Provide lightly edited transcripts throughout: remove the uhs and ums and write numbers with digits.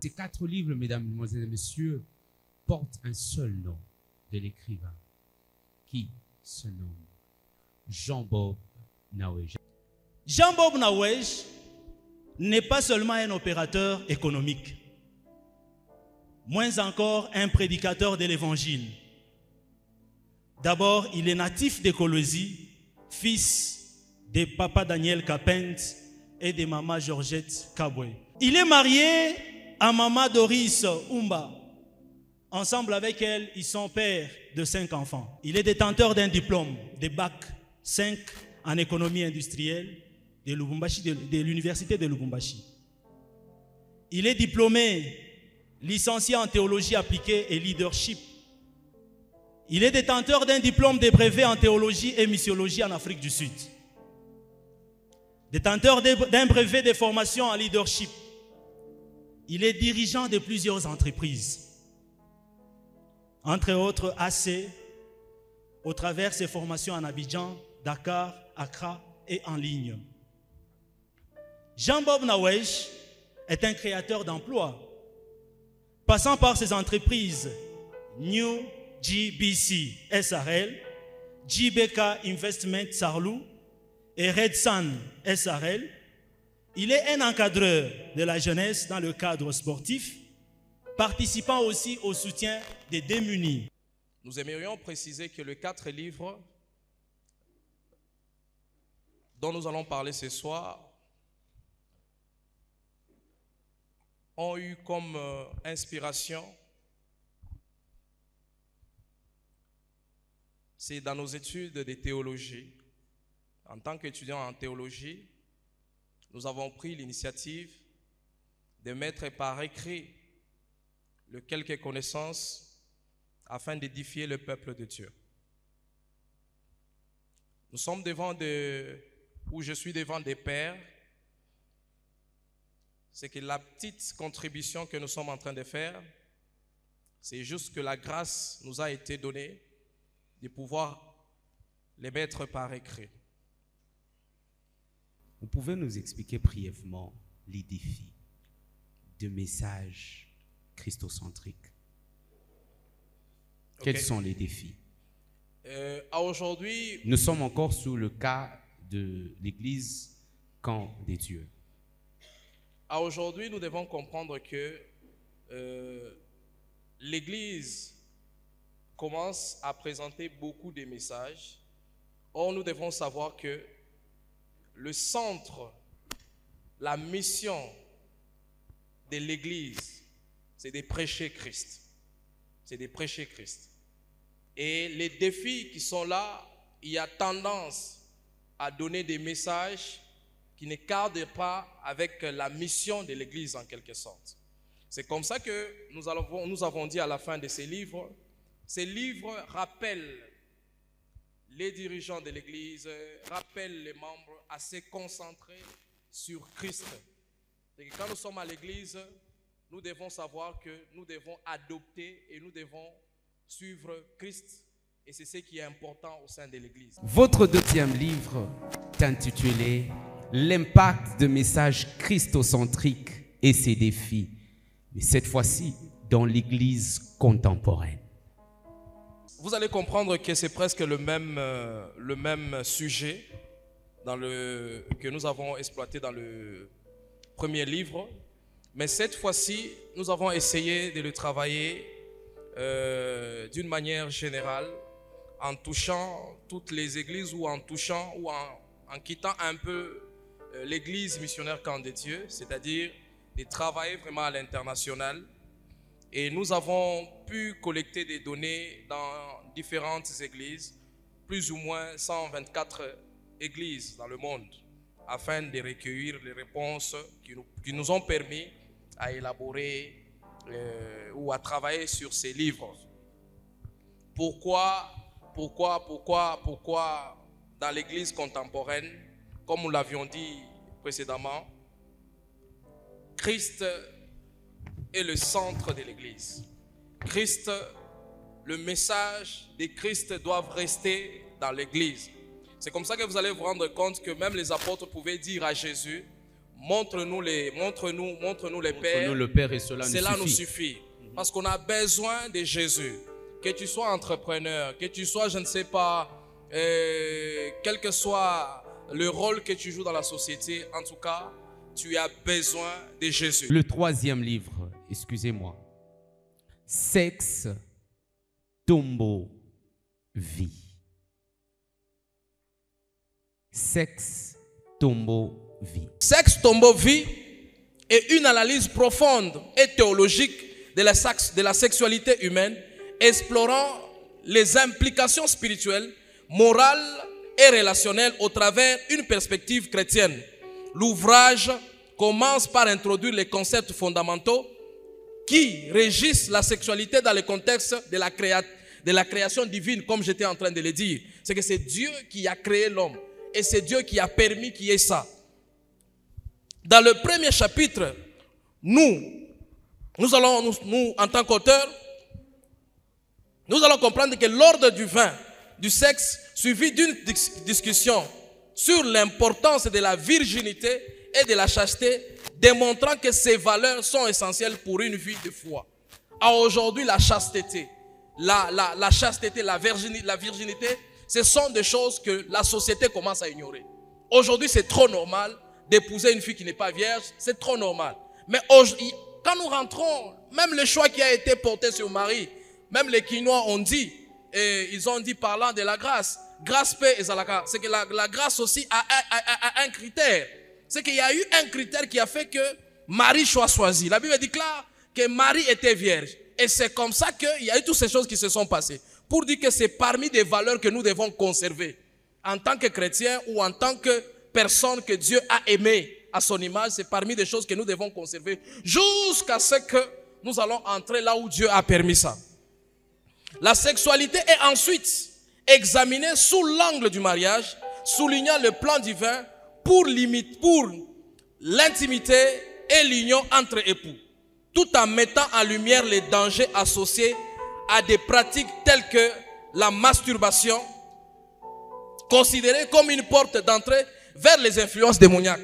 Ces 4 livres, mesdames, mesdemoiselles et messieurs, portent un seul nom de l'écrivain qui se nomme Jean-Bob Nawej. Jean-Bob Nawej n'est pas seulement un opérateur économique, moins encore un prédicateur de l'évangile. D'abord, il est natif de Colosie, fils de papa Daniel Capent et de maman Georgette Kabwe. Il est marié à maman Doris Umba. Ensemble avec elle, ils sont pères de 5 enfants. Il est détenteur d'un diplôme de bac 5 en économie industrielle de l'université de Lubumbashi. Il est diplômé, licencié en théologie appliquée et leadership. Il est détenteur d'un diplôme de brevet en théologie et missiologie en Afrique du Sud. Détenteur d'un brevet de formation en leadership. Il est dirigeant de plusieurs entreprises, entre autres AC, au travers ses formations en Abidjan, Dakar, Accra et en ligne. Jean-Bob Nawej est un créateur d'emplois, passant par ses entreprises New GBC SRL, JBK Investment Sarlou et Red Sun SRL. Il est un encadreur de la jeunesse dans le cadre sportif, participant aussi au soutien des démunis. Nous aimerions préciser que les 4 livres dont nous allons parler ce soir ont eu comme inspiration, c'est dans nos études de théologie. En tant qu'étudiants en théologie, nous avons pris l'initiative de mettre par écrit les quelques connaissances afin d'édifier le peuple de Dieu. Nous sommes je suis devant des pères. C'est que la petite contribution que nous sommes en train de faire, c'est juste que la grâce nous a été donnée de pouvoir les mettre par écrit. Vous pouvez nous expliquer brièvement les défis de messages christocentriques? Quels sont les défis? Aujourd'hui, nous sommes encore sous le cas de l'Église camp des dieux. Aujourd'hui, nous devons comprendre que l'Église commence à présenter beaucoup de messages. Or, nous devons savoir que le centre, la mission de l'Église, c'est de prêcher Christ. C'est de prêcher Christ. Et les défis qui sont là, il y a tendance à donner des messages qui ne cadrent pas avec la mission de l'Église en quelque sorte. C'est comme ça que nous avons dit à la fin de ces livres rappellent les dirigeants de l'Église, rappellent les membres à se concentrer sur Christ. Et quand nous sommes à l'Église, nous devons savoir que nous devons adopter et nous devons suivre Christ. Et c'est ce qui est important au sein de l'Église. Votre 2e livre est intitulé « L'impact de messages christocentriques et ses défis », mais cette fois-ci dans l'Église contemporaine. Vous allez comprendre que c'est presque le même sujet que nous avons exploité dans le premier livre. Mais cette fois-ci, nous avons essayé de le travailler d'une manière générale en touchant toutes les églises ou en touchant ou en quittant un peu l'église missionnaire camp de Dieu, c'est-à-dire de travailler vraiment à l'international. Et nous avons pu collecter des données dans différentes églises, plus ou moins 124 églises dans le monde, afin de recueillir les réponses qui nous ont permis à élaborer ou à travailler sur ces livres. Pourquoi dans l'église contemporaine, comme nous l'avions dit précédemment, Christ est le centre de l'église. Christ, le message de Christ doit rester dans l'église. C'est comme ça que vous allez vous rendre compte que même les apôtres pouvaient dire à Jésus, montre-nous les pères. Montre-nous le Père et cela nous suffit. Parce qu'on a besoin de Jésus. Que tu sois entrepreneur, que tu sois, je ne sais pas, quel que soit le rôle que tu joues dans la société, en tout cas, tu as besoin de Jésus. Le troisième livre, excusez-moi. Sexe, tombeau, vie. Sexe, tombeau, vie. Sexe, tombeau, vie est une analyse profonde et théologique de la sexualité humaine, explorant les implications spirituelles, morales et relationnelles au travers d'une perspective chrétienne. L'ouvrage commence par introduire les concepts fondamentaux qui régissent la sexualité dans le contexte de la création divine, comme j'étais en train de le dire. C'est que c'est Dieu qui a créé l'homme et c'est Dieu qui a permis qu'il y ait ça. Dans le premier chapitre, nous allons, en tant qu'auteurs, nous allons comprendre que l'ordre du vin, du sexe, suivi d'une discussion sur l'importance de la virginité et de la chasteté, démontrant que ces valeurs sont essentielles pour une vie de foi. Aujourd'hui, la chasteté, la chasteté, la virginité, ce sont des choses que la société commence à ignorer. Aujourd'hui, c'est trop normal d'épouser une fille qui n'est pas vierge, c'est trop normal. Mais quand nous rentrons, même le choix qui a été porté sur Marie, même les Quinois ont dit, et ils ont dit parlant de la grâce, grâce paix et zalaka, c'est que la grâce aussi a un critère. C'est qu'il y a eu un critère qui a fait que Marie soit choisie. La Bible déclare que Marie était vierge. Et c'est comme ça qu'il y a eu toutes ces choses qui se sont passées. Pour dire que c'est parmi des valeurs que nous devons conserver. En tant que chrétiens ou en tant que personne que Dieu a aimée à son image, c'est parmi des choses que nous devons conserver jusqu'à ce que nous allons entrer là où Dieu a permis ça. La sexualité est ensuite examinée sous l'angle du mariage, soulignant le plan divin pour l'intimité et l'union entre époux, tout en mettant en lumière les dangers associés à des pratiques telles que la masturbation, considérée comme une porte d'entrée vers les influences démoniaques.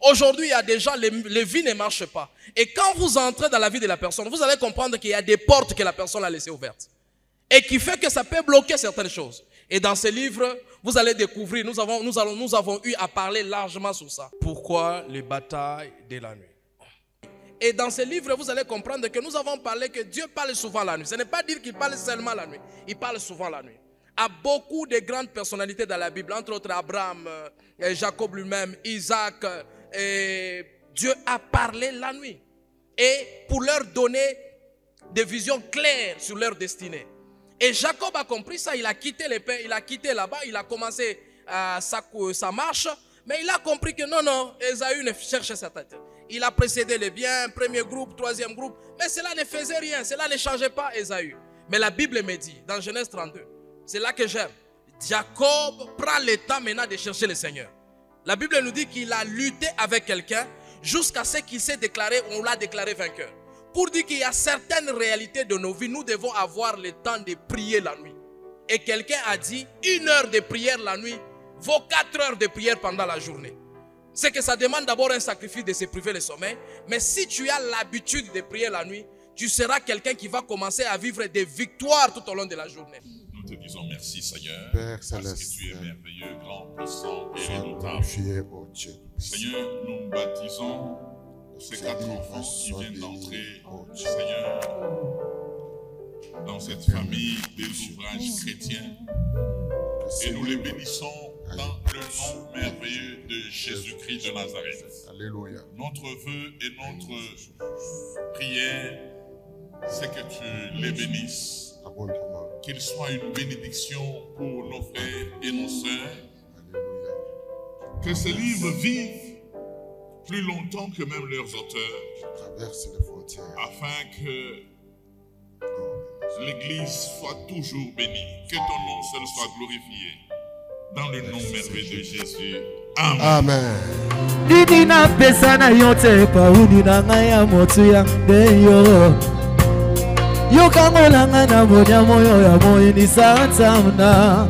Aujourd'hui, il y a des gens, les vies ne marchent pas. Et quand vous entrez dans la vie de la personne, vous allez comprendre qu'il y a des portes que la personne a laissées ouvertes. Et qui fait que ça peut bloquer certaines choses. Et dans ce livre, vous allez découvrir, nous avons eu à parler largement sur ça. Pourquoi les batailles de la nuit? Et dans ce livre, vous allez comprendre que nous avons parlé que Dieu parle souvent la nuit. Ce n'est pas dire qu'il parle seulement la nuit. Il parle souvent la nuit. À beaucoup de grandes personnalités dans la Bible, entre autres Abraham, Jacob lui-même, Isaac, Dieu a parlé la nuit. Et pour leur donner des visions claires sur leur destinée. Et Jacob a compris ça, il a quitté les pères, il a quitté là-bas, il a commencé sa marche, mais il a compris que non, Ésaü ne cherchait sa tête. Il a précédé les biens, premier groupe, troisième groupe, mais cela ne faisait rien, cela ne changeait pas Ésaü. Mais la Bible me dit, dans Genèse 32, c'est là que j'aime, Jacob prend le temps maintenant de chercher le Seigneur. La Bible nous dit qu'il a lutté avec quelqu'un jusqu'à ce qu'il s'est déclaré, on l'a déclaré vainqueur. Pour dire qu'il y a certaines réalités de nos vies, nous devons avoir le temps de prier la nuit. Et quelqu'un a dit, 1 heure de prière la nuit vaut 4 heures de prière pendant la journée. C'est que ça demande d'abord un sacrifice de se priver le sommeil. Mais si tu as l'habitude de prier la nuit, tu seras quelqu'un qui va commencer à vivre des victoires tout au long de la journée. Nous te disons merci Seigneur, Père parce que céleste, tu es merveilleux, grand, puissant et sois redoutable. glorifié, ô Dieu. Seigneur, nous baptisons ces 4 enfants qui viennent d'entrer, Seigneur, dans cette famille des ouvrages chrétiens. Et nous les bénissons dans le nom merveilleux de Jésus-Christ de Nazareth. Alléluia. Notre vœu et notre prière, c'est que tu les bénisses. Abondamment. Qu'ils soient une bénédiction pour nos frères et nos sœurs. Alléluia. Que ces livres vivent plus longtemps que même leurs auteurs, Traverse les frontières. afin que l'Église soit toujours bénie. Que ton nom seul soit glorifié. Dans le nom merveilleux de Jésus. Amen. Amen. Didina pesa na yote paudi na ngaya motu ya deyo. Yoka ngolanga na moja moyo ya moyo ni satamna.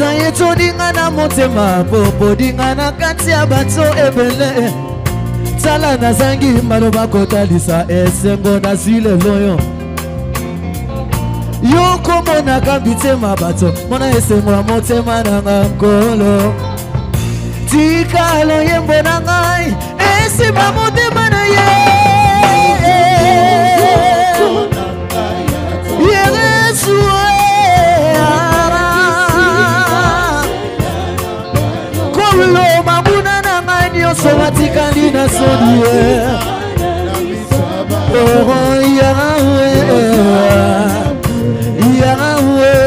pesa yetu dingana motema popo dingana kati ya bato ebele Tala na zangi maloba kotalisa esengo na zile loyo Yoko mona kambitema bato Mona esengo na motema na ngakolo Tika lo yembo na ngai Esima motema na ye Yeresu Kolo mabuna na ngai Nyoso watikandi na sodie Oh Yahweh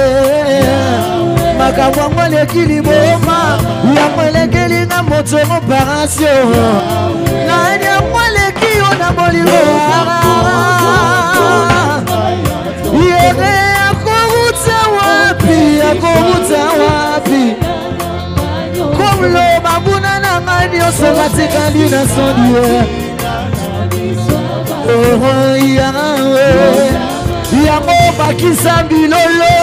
Makawangwale kiliboma Yamwele kelinga moto operation Nani yamwele kiyo na bolilo Yere akoruta wapi Komlo mabuna na ngani osobatikandi na sondie Oh Yahweh Yango bakisa bilolo